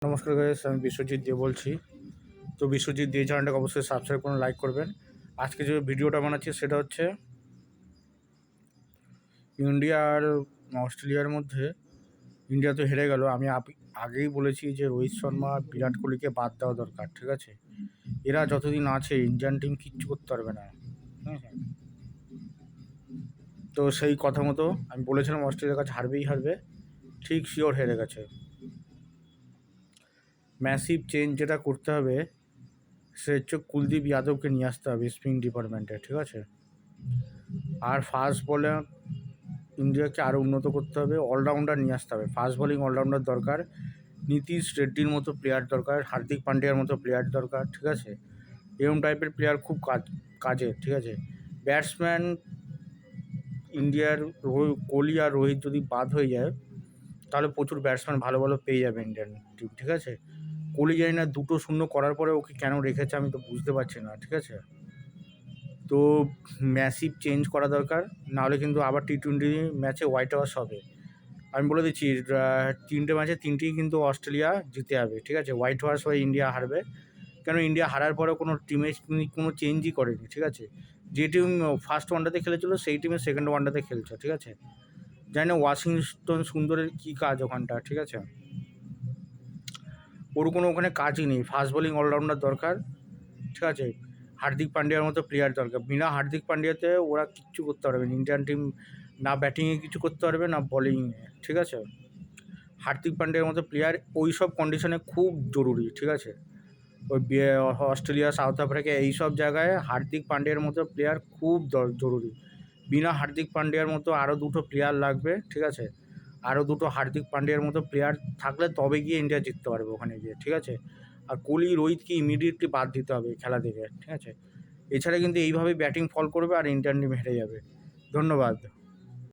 নমস্কার গাইস, আমি বিশ্বজিৎ দে বলছি। তো বিশ্বজিৎ দে চ্যানেলটাকে অবশ্যই সাবস্ক্রাইব করুন, লাইক করবেন। আজকে যে ভিডিওটা বানাচ্ছি সেটা হচ্ছে ইন্ডিয়া আর অস্ট্রেলিয়ার মধ্যে। ইন্ডিয়া তো হেরে গেল। আমি আগেই বলেছি যে রোহিত শর্মা বিরাট কোহলিকে বাদ দেওয়া দরকার, ঠিক আছে? এরা যতদিন আছে ইন্ডিয়ান টিম কিচ্ছু করতে পারবে না। হ্যাঁ, তো সেই কথা মতো আমি বলেছিলাম অস্ট্রেলিয়ার কাছে হারবে, ঠিক শিওর হেরে গেছে। ম্যাসিভ চেঞ্জ যেটা করতে হবে সে হচ্ছে কুলদীপ যাদবকে নিয়ে আসতে হবে স্পিন ডিপার্টমেন্টে, ঠিক আছে? আর ফাস্ট বলে ইন্ডিয়াকে আরও উন্নত করতে হবে, অলরাউন্ডার নিয়ে আসতে হবে। ফাস্ট বোলিং অলরাউন্ডার দরকার, নীতিশ রেড্ডির মতো প্লেয়ার দরকার, হার্দিক পান্ডিয়ার মতো প্লেয়ার দরকার, ঠিক আছে? এরকম টাইপের প্লেয়ার খুব কাজের, ঠিক আছে? ব্যাটসম্যান ইন্ডিয়ার কোহলি আর রোহিত যদি বাদ হয়ে যায় তাহলে প্রচুর ব্যাটসম্যান ভালো ভালো পেয়ে যাবে ইন্ডিয়ান টিম, ঠিক আছে? কোহলি জানি না 2-0 করার পরে ওকে কেন রেখেছে আমি তো বুঝতে পারছি না, ঠিক আছে? তো ম্যাসিভ চেঞ্জ করা দরকার, নাহলে কিন্তু আবার টি-20 ম্যাচে হোয়াইট ওয়াশ হবে। আমি বলে দিচ্ছি, 3টে ম্যাচে 3টেই কিন্তু অস্ট্রেলিয়া জিতে যাবে, ঠিক আছে? হোয়াইট ওয়াশ হয়ে ইন্ডিয়া হারবে। কেন ইন্ডিয়া হারার পরেও কোনো টিমে কোনো চেঞ্জই করেনি, ঠিক আছে? যে টিম ফার্স্ট ওয়ানডেতে খেলেছিল সেই টিমে সেকেন্ড ওয়ানডেতে খেলছে, ঠিক আছে? জানি না ওয়াশিংটন সুন্দরের কী কাজ ওখানটা, ঠিক আছে? ওর কোনো ওখানে কাজই নেই। ফাস্ট বোলিং অলরাউন্ডার দরকার, ঠিক আছে? হার্দিক পান্ডিয়ার মতো প্লেয়ার দরকার। বিনা হার্দিক পান্ডিয়াতে ওরা কিচ্ছু করতে পারবে না। ইন্ডিয়ান টিম না ব্যাটিংয়ে কিছু করতে পারবে না বোলিংয়ে, ঠিক আছে? হার্দিক পান্ডিয়ার মতো প্লেয়ার ওই সব কন্ডিশনে খুব জরুরি, ঠিক আছে? ওই অস্ট্রেলিয়া, সাউথ আফ্রিকা এই সব জায়গায় হার্দিক পান্ডিয়ার মতো প্লেয়ার খুব জরুরি। বিনা হার্দিক পান্ডিয়ার মতো আরও দুটো প্লেয়ার লাগবে, ঠিক আছে? আরও দুটো হার্দিক পান্ডিয়ার মতো প্লেয়ার থাকলে তবে গিয়ে ইন্ডিয়া জিততে পারবে ওখানে গিয়ে, ঠিক আছে? আর কোহলি রোহিতকে ইমিডিয়েটলি বাদ দিতে হবে খেলা থেকে, ঠিক আছে? এছাড়া কিন্তু এইভাবেই ব্যাটিং ফল করবে আর ইন্ডিয়ান টিম হেরে যাবে। ধন্যবাদ।